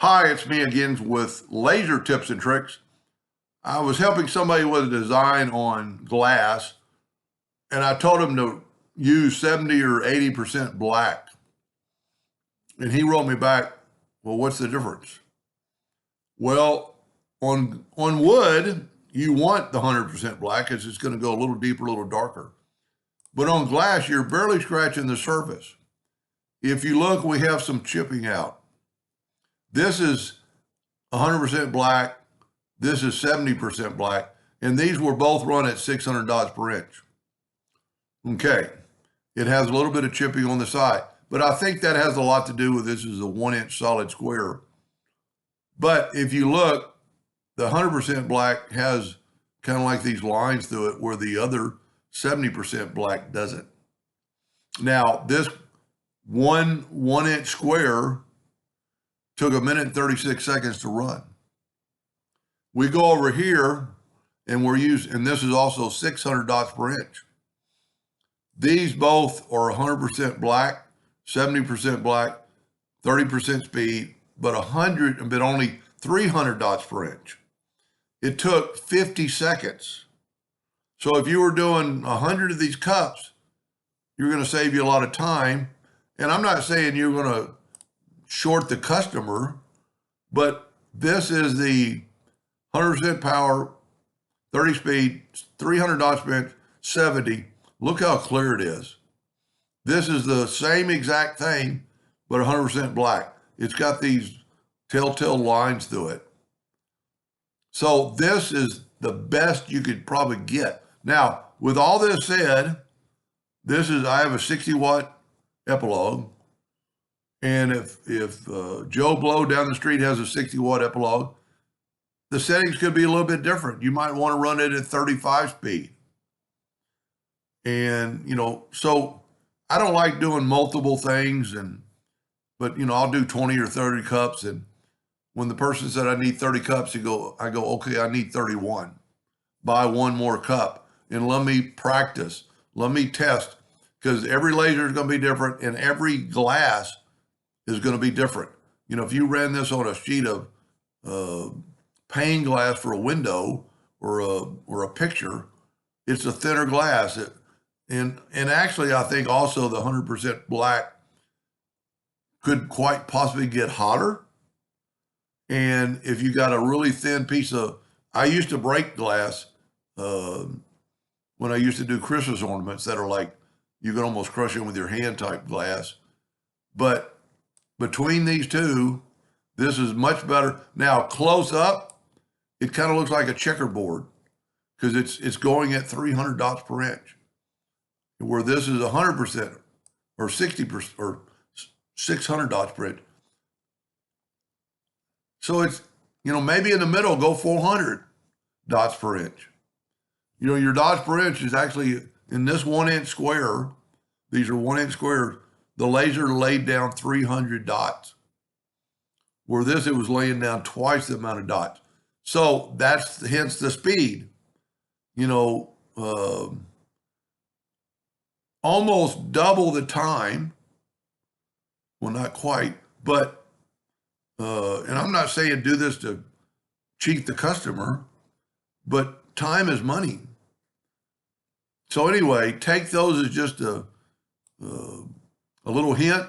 Hi, it's me again with laser tips and tricks. I was helping somebody with a design on glass, and I told him to use 70 or 80% black. And he wrote me back, well, what's the difference? Well, on wood, you want the 100% black because it's going to go a little deeper, a little darker. But on glass, you're barely scratching the surface. If you look, we have some chipping out. This is 100% black. This is 70% black. And these were both run at 600 dots per inch. Okay. It has a little bit of chipping on the side, but I think that has a lot to do with this is a 1-inch solid square. But if you look, the 100% black has kind of like these lines through it where the other 70% black doesn't. Now, this one-inch square took 1 minute and 36 seconds to run. We go over here and and this is also 600 dots per inch. These both are 100% black, 70% black, 30% speed, but only 300 dots per inch. It took 50 seconds. So if you were doing 100 of these cups, you're going to save you a lot of time. And I'm not saying you're going to short the customer, but this is the 100% power, 30 speed, 300 dots per inch, 70. Look how clear it is. This is the same exact thing, but 100% black. It's got these telltale lines through it. So this is the best you could probably get. Now, with all this said, I have a 60-watt epilogue. And if Joe Blow down the street has a 60-watt epilogue, the settings could be a little bit different. You might want to run it at 35 speed. And, so I don't like doing multiple things, but I'll do 20 or 30 cups. And when the person said I need 30 cups, I go, okay, I need 31. Buy one more cup and let me practice. Let me test, because every laser is going to be different and every glass is going to be different. If you ran this on a sheet of pane glass for a window or a picture, it's a thinner glass. And actually, I think also the 100% black could quite possibly get hotter. And if you got a really thin piece I used to break glass when I used to do Christmas ornaments that are like, you can almost crush them with your hand type glass. But between these two, this is much better. Now, close up, it kind of looks like a checkerboard because it's going at 300 dots per inch, where this is 100% or 60% or 600 dots per inch. So it's, maybe in the middle, go 400 dots per inch. Your dots per inch is actually in this 1-inch square. These are 1-inch squares. The laser laid down 300 dots. Where this, it was laying down twice the amount of dots. So that's hence the speed. Almost double the time. Well, not quite, but, and I'm not saying do this to cheat the customer, but time is money. So anyway, take those as just a little hint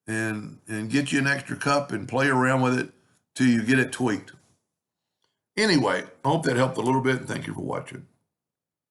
and get you an extra cup and play around with it till you get it tweaked. Anyway, I hope that helped a little bit, and thank you for watching.